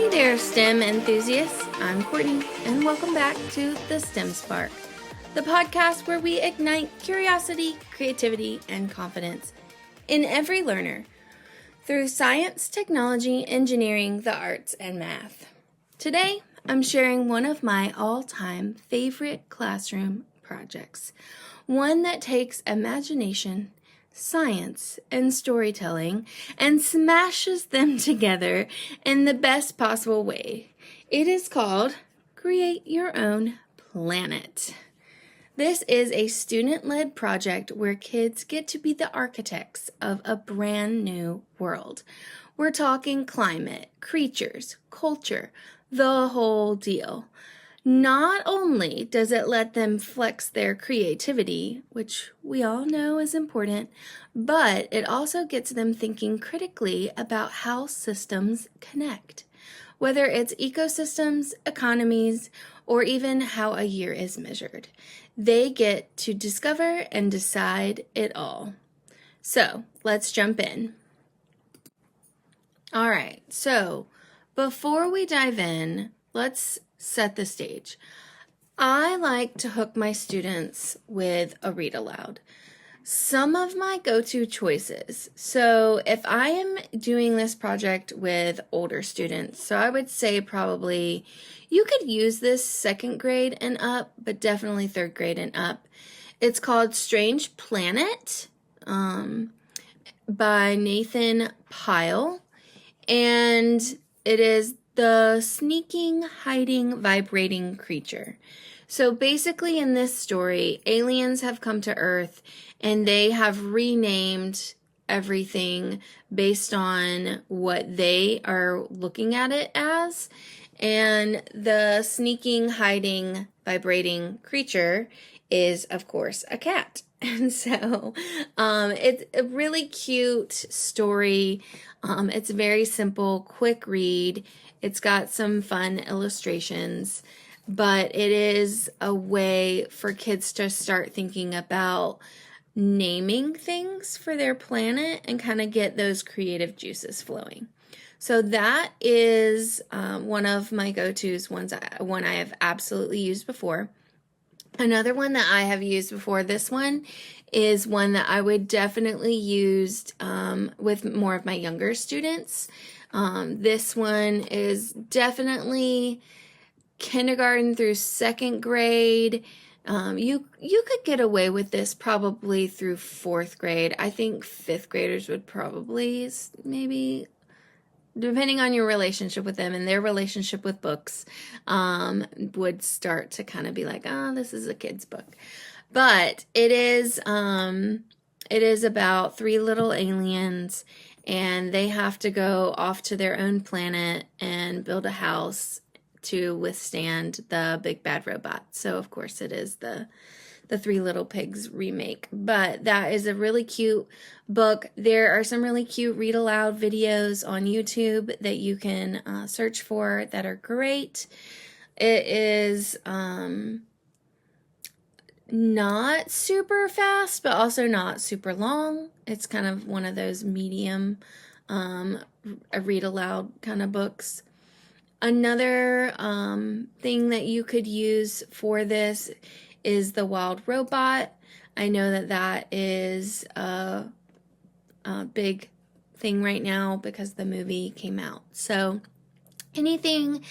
Hey there, STEM enthusiasts. I'm Courtney, and welcome back to the STEM Spark, the podcast where we ignite curiosity, creativity, and confidence in every learner through science, technology, engineering, the arts, and math. Today, I'm sharing one of my all-time favorite classroom projects, one that takes imagination, science, and storytelling and smashes them together in the best possible way. It is called Create Your Own Planet. This is a student-led project where kids get to be the architects of a brand new world. We're talking climate, creatures, culture, the whole deal. Not only does it let them flex their creativity, which we all know is important, but it also gets them thinking critically about how systems connect, whether it's ecosystems, economies, or even how a year is measured. They get to discover and decide it all. So let's jump in. All right, so before we dive in, let's set the stage. I like to hook my students with a read aloud. Some of my go-to choices. So if I am doing this project with older students, so I would say probably you could use this second grade and up, but definitely third grade and up. It's called Strange Planet by Nathan Pyle, and it is the sneaking, hiding, vibrating creature. So basically in this story, aliens have come to Earth and they have renamed everything based on what they are looking at it as. And the sneaking, hiding, vibrating creature is, of course, a cat. And so it's a really cute story. It's very simple, quick read. It's got some fun illustrations, but it is a way for kids to start thinking about naming things for their planet and kind of get those creative juices flowing. So that is one of my go-tos, one I have absolutely used before. Another one that I have used before, this one is one that I would definitely use with more of my younger students. This one is definitely kindergarten through second grade. You could get away with this probably through fourth grade. I think fifth graders would probably maybe, depending on your relationship with them and their relationship with books, would start to kind of be like, this is a kid's book. But it is about three little aliens, and they have to go off to their own planet and build a house to withstand the big bad robot. So of course it is the Three Little Pigs remake. But that is a really cute book. There are some really cute read aloud videos on YouTube that you can search for that are great. It is not super fast, but also not super long. It's kind of one of those medium read aloud kind of books. Another thing that you could use for this is The Wild Robot. I know that is a big thing right now because the movie came out. So anything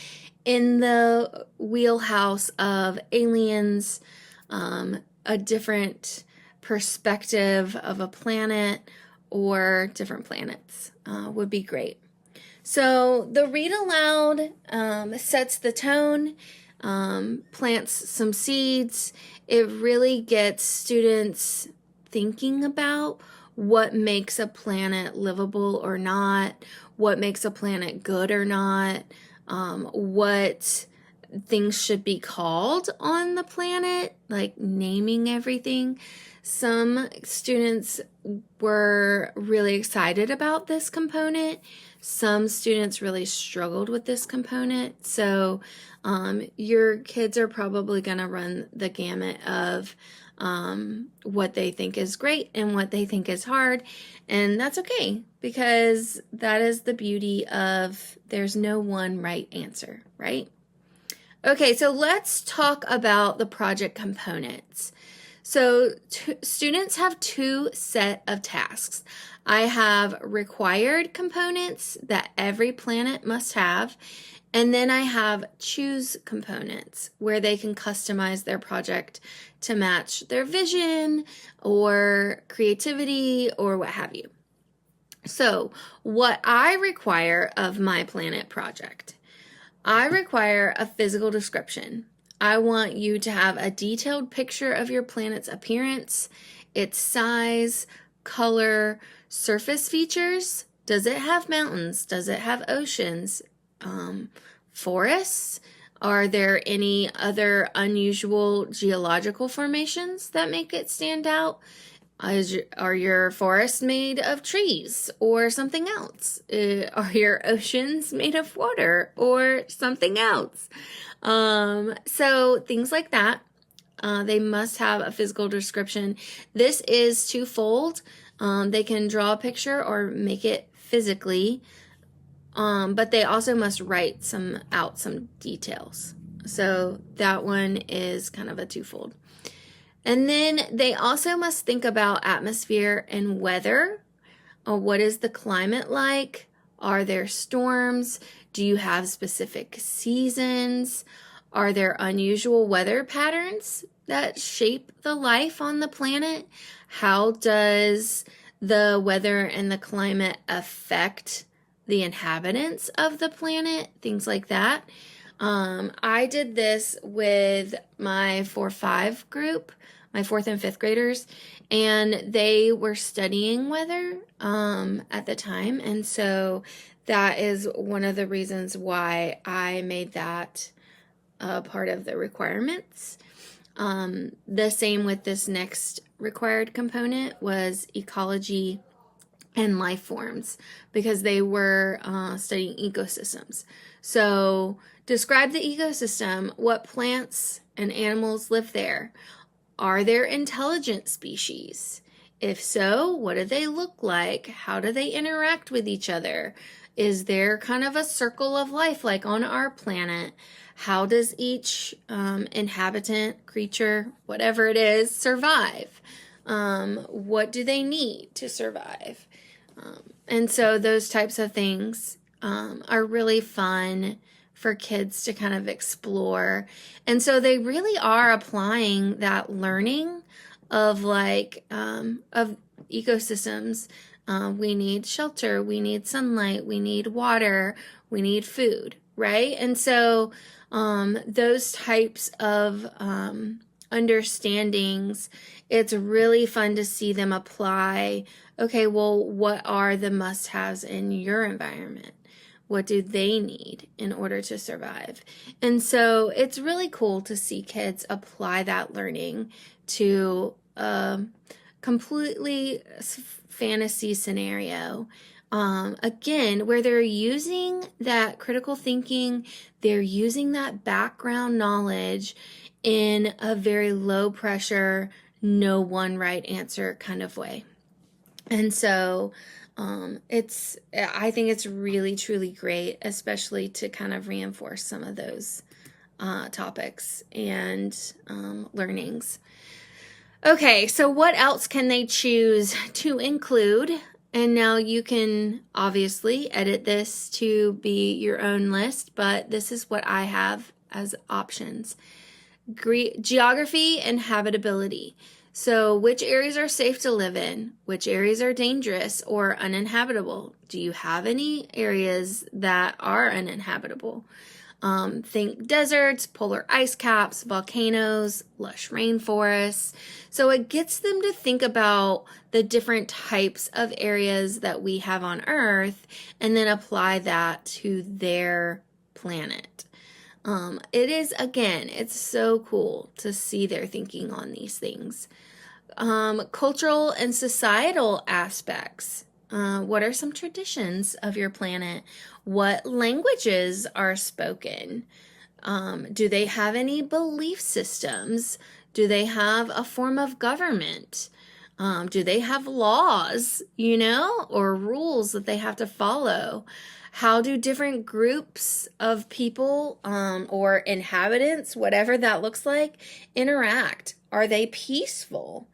in the wheelhouse of aliens, a different perspective of a planet or different planets would be great. So the read aloud sets the tone, plants some seeds. It really gets students thinking about what makes a planet livable or not, what makes a planet good or not, what things should be called on the planet, like naming everything. Some students were really excited about this component. Some students really struggled with this component. So your kids are probably going to run the gamut of what they think is great and what they think is hard. And that's okay, because that is the beauty of there's no one right answer, right? Okay, so let's talk about the project components. So students have two set of tasks. I have required components that every planet must have, and then I have choose components where they can customize their project to match their vision or creativity or what have you. So what I require of my planet project, I require a physical description. I want you to have a detailed picture of your planet's appearance, its size, color, surface features. Does it have mountains? Does it have oceans? Forests? Are there any other unusual geological formations that make it stand out? Are your forests made of trees or something else? Are your oceans made of water or something else? So things like that. They must have a physical description. This is twofold. They can draw a picture or make it physically, but they also must write some details. So that one is kind of a twofold. And then they also must think about atmosphere and weather. What is the climate like? Are there storms? Do you have specific seasons? Are there unusual weather patterns that shape the life on the planet? How does the weather and the climate affect the inhabitants of the planet? Things like that. I did this with my 4-5 group, my 4th and 5th graders, and they were studying weather at the time. And so that is one of the reasons why I made that part of the requirements. The same with this next required component was ecology and life forms, because they were studying ecosystems. So describe the ecosystem. What plants and animals live there? Are there intelligent species? If so, what do they look like? How do they interact with each other? Is there kind of a circle of life like on our planet? How does each inhabitant, creature, whatever it is, survive? What do they need to survive? And so those types of things are really fun for kids to kind of explore. And so they really are applying that learning of of ecosystems. We need shelter, we need sunlight, we need water, we need food, right? And so those types of understandings, it's really fun to see them apply. Okay, well, what are the must-haves in your environment? What do they need in order to survive? And so it's really cool to see kids apply that learning to a completely fantasy scenario. Again, where they're using that critical thinking, they're using that background knowledge in a very low pressure, no one right answer kind of way. And so I think it's really, truly great, especially to kind of reinforce some of those topics and learnings. Okay, so what else can they choose to include? And now you can obviously edit this to be your own list, but this is what I have as options. Geography and habitability. So which areas are safe to live in? Which areas are dangerous or uninhabitable? Do you have any areas that are uninhabitable? Think deserts, polar ice caps, volcanoes, lush rainforests. So it gets them to think about the different types of areas that we have on Earth and then apply that to their planet. It is, again, it's so cool to see their thinking on these things. Cultural and societal aspects. What are some traditions of your planet? What languages are spoken? Do they have any belief systems? Do they have a form of government? Do they have laws, or rules that they have to follow? How do different groups of people or inhabitants, whatever that looks like, interact? Are they peaceful?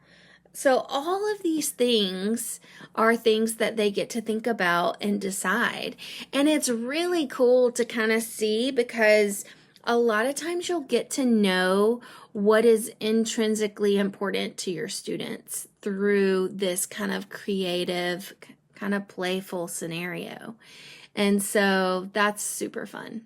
So all of these things are things that they get to think about and decide. And it's really cool to kind of see, because a lot of times you'll get to know what is intrinsically important to your students through this kind of creative, kind of playful scenario. And so that's super fun.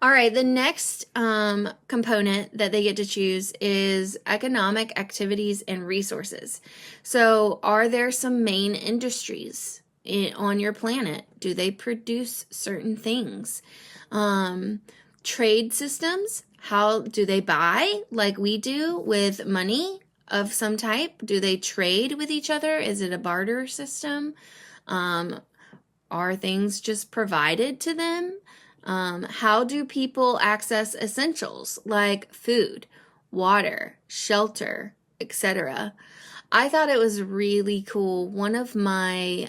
All right, the next component that they get to choose is economic activities and resources. So are there some main industries on your planet? Do they produce certain things? Trade systems, how do they buy like we do with money of some type? Do they trade with each other? Is it a barter system? Are things just provided to them? How do people access essentials like food, water, shelter, etc.? I thought it was really cool. One of my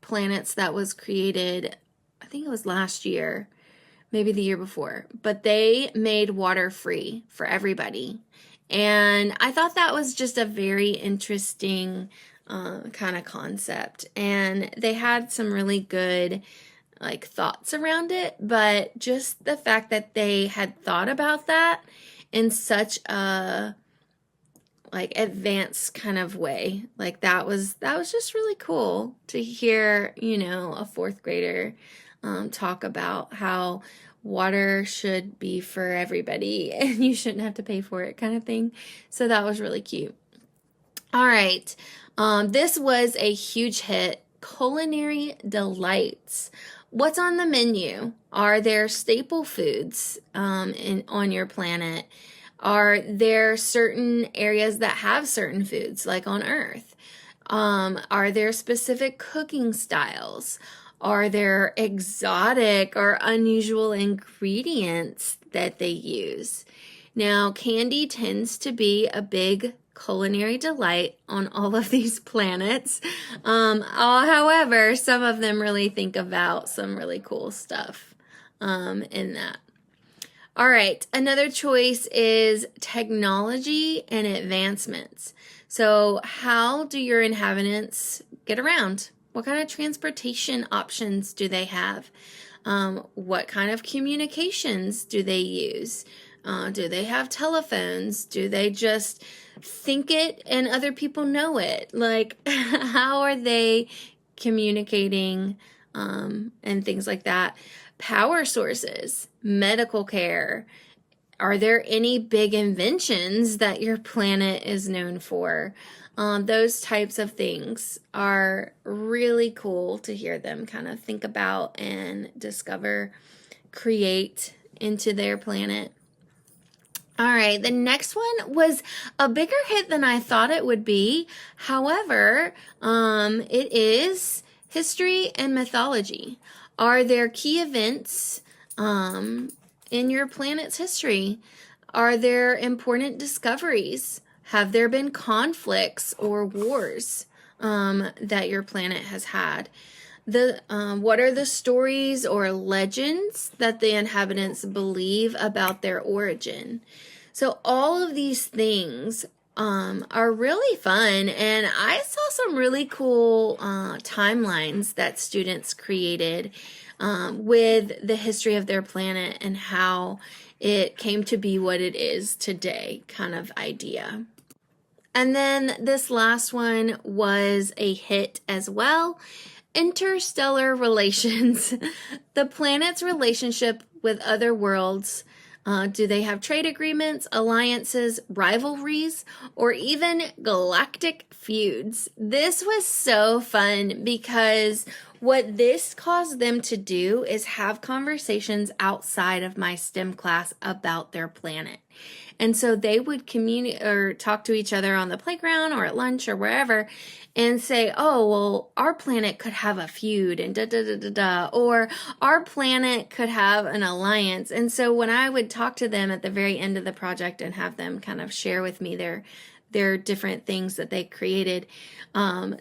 planets that was created, I think it was last year, maybe the year before, but they made water free for everybody. And I thought that was just a very interesting kind of concept. And they had some really good thoughts around it, but just the fact that they had thought about that in such a advanced kind of way, that was just really cool to hear, a fourth grader talk about how water should be for everybody and you shouldn't have to pay for it, kind of thing. So that was really cute. All right. This was a huge hit. Culinary delights. What's on the menu? Are there staple foods on your planet? Are there certain areas that have certain foods, like on Earth? Are there specific cooking styles? Are there exotic or unusual ingredients that they use? Now, candy tends to be a big culinary delight on all of these planets. However, some of them really think about some really cool stuff in that. All right, another choice is technology and advancements. So how do your inhabitants get around? What kind of transportation options do they have? What kind of communications do they use? Do they have telephones? Do they just think it and other people know it? How are they communicating and things like that? Power sources, medical care. Are there any big inventions that your planet is known for? Those types of things are really cool to hear them kind of think about and discover, create into their planet. All right, the next one was a bigger hit than I thought it would be. However, it is history and mythology. Are there key events in your planet's history? Are there important discoveries? Have there been conflicts or wars that your planet has had? What are the stories or legends that the inhabitants believe about their origin? So all of these things are really fun, and I saw some really cool timelines that students created with the history of their planet and how it came to be what it is today, kind of idea. And then this last one was a hit as well. Interstellar relations. The planet's relationship with other worlds. Do they have trade agreements, alliances, rivalries, or even galactic feuds? This was so fun because What this caused them to do is have conversations outside of my STEM class about their planet. And so they would communicate or talk to each other on the playground or at lunch or wherever and say, oh, well, our planet could have a feud and da da da da da, or our planet could have an alliance. And so when I would talk to them at the very end of the project and have them kind of share with me their different things that they created,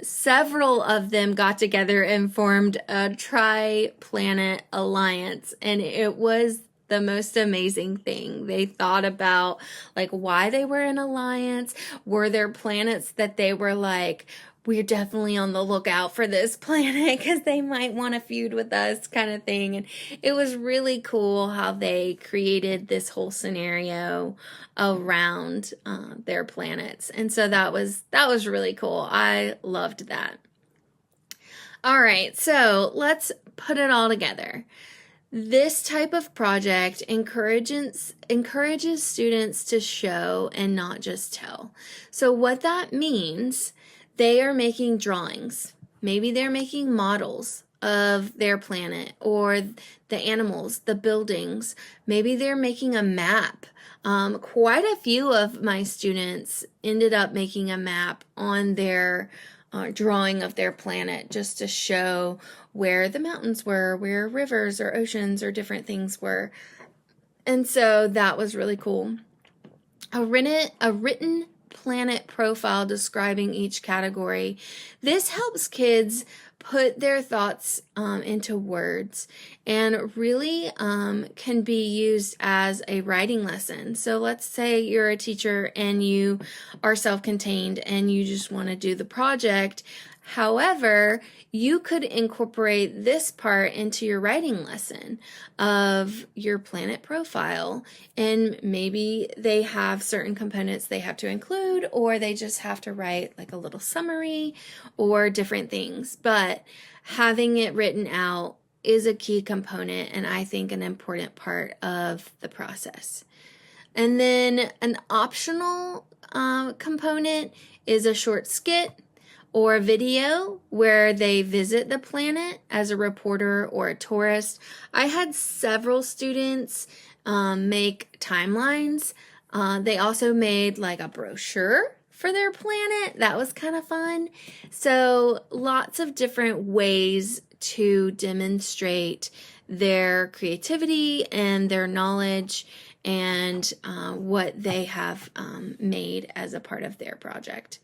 several of them got together and formed a tri-planet alliance, and it was the most amazing thing. They thought about like why they were in alliance. Were there planets that they were like, we're definitely on the lookout for this planet because they might want to feud with us, kind of thing. And it was really cool how they created this whole scenario around their planets. And so that was really cool. I loved that. All right, so let's put it all together. This type of project encourages students to show and not just tell. So what that means, they are making drawings. Maybe they're making models of their planet or the animals, the buildings. Maybe they're making a map. Quite a few of my students ended up making a map on their drawing of their planet just to show where the mountains were, where rivers or oceans or different things were. And so that was really cool. A written planet profile describing each category. This helps kids put their thoughts into words and really can be used as a writing lesson. So let's say you're a teacher and you are self-contained and you just want to do the project. However, you could incorporate this part into your writing lesson of your planet profile, and maybe they have certain components they have to include, or they just have to write like a little summary or different things. But having it written out is a key component, and I think an important part of the process. And then an optional component is a short skit or a video where they visit the planet as a reporter or a tourist. I had several students make timelines. They also made like a brochure for their planet. That was kind of fun. So lots of different ways to demonstrate their creativity and their knowledge and what they have made as a part of their project.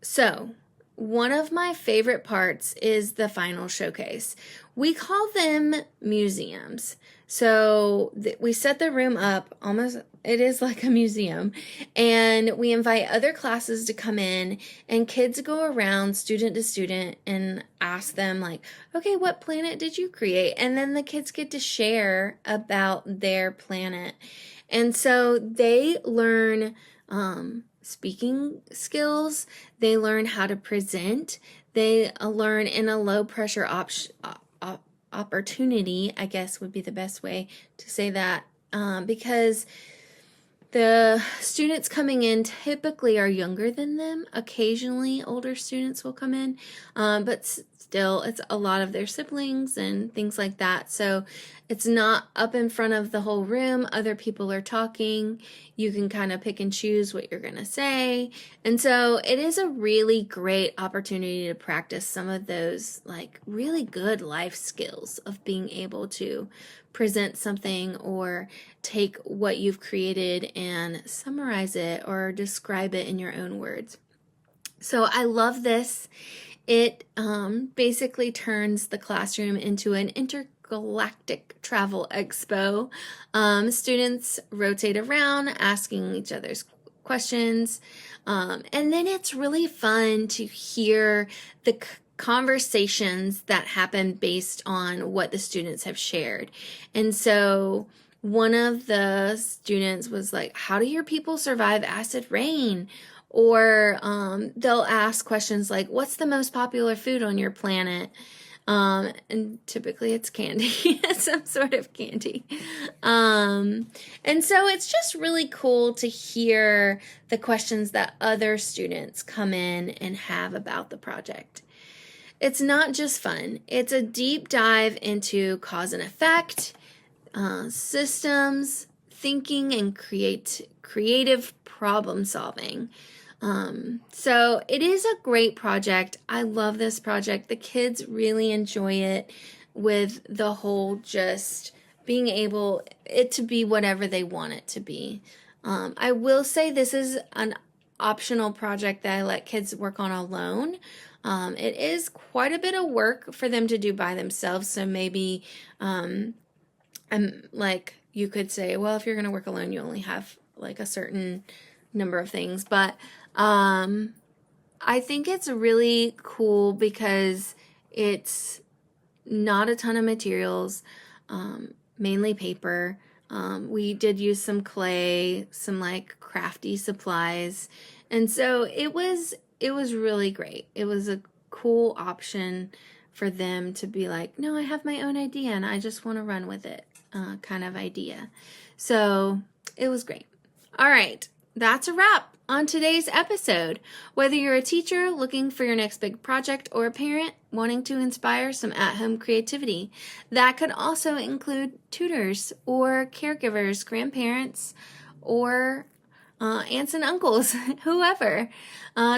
So, one of my favorite parts is the final showcase. We call them museums. So, we set the room up almost, it is like a museum, and we invite other classes to come in, and kids go around student to student and ask them like, okay, what planet did you create? And then the kids get to share about their planet. And so they learn speaking skills, they learn how to present, they learn in a low pressure opportunity, I guess would be the best way to say that, because the students coming in typically are younger than them. Occasionally older students will come in, but still it's a lot of their siblings and things like that. So it's not up in front of the whole room. Other people are talking. You can kind of pick and choose what you're going to say. And so it is a really great opportunity to practice some of those like really good life skills of being able to present something or take what you've created and summarize it or describe it in your own words. So I love this. It basically turns the classroom into an intergalactic travel expo. Students rotate around asking each other's questions. And then it's really fun to hear the conversations that happen based on what the students have shared. And so one of the students was like, how do your people survive acid rain? Or they'll ask questions like, what's the most popular food on your planet? And typically it's candy, some sort of candy. And so it's just really cool to hear the questions that other students come in and have about the project. it's not just fun. It's a deep dive into cause and effect, systems, thinking, and creative problem solving. So it is a great project. I love this project. The kids really enjoy it, with the whole just being able it to be whatever they want it to be. I will say this is an optional project that I let kids work on alone. It is quite a bit of work for them to do by themselves. So maybe I'm like, you could say, well, if you're going to work alone, you only have like a certain number of things. But I think it's really cool because it's not a ton of materials, mainly paper. We did use some clay, some like crafty supplies. And so it was really great. It was a cool option for them to be like, no, I have my own idea and I just want to run with it, kind of idea. So it was great. All right, that's a wrap on today's episode. Whether you're a teacher looking for your next big project or a parent wanting to inspire some at-home creativity, that could also include tutors or caregivers, grandparents, or aunts and uncles, whoever.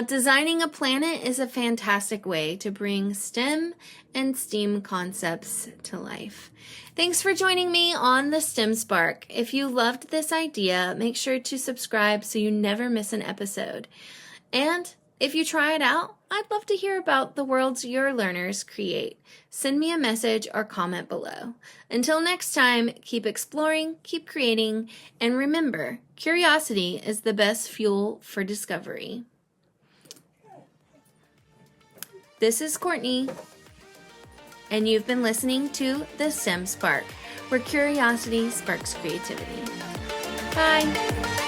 Designing a planet is a fantastic way to bring STEM and STEAM concepts to life. Thanks for joining me on the STEM Spark. If you loved this idea, make sure to subscribe so you never miss an episode. And if you try it out, I'd love to hear about the worlds your learners create. Send me a message or comment below. Until next time, keep exploring, keep creating, and remember, curiosity is the best fuel for discovery. This is Courtney, and you've been listening to The STEM Spark, where curiosity sparks creativity. Bye!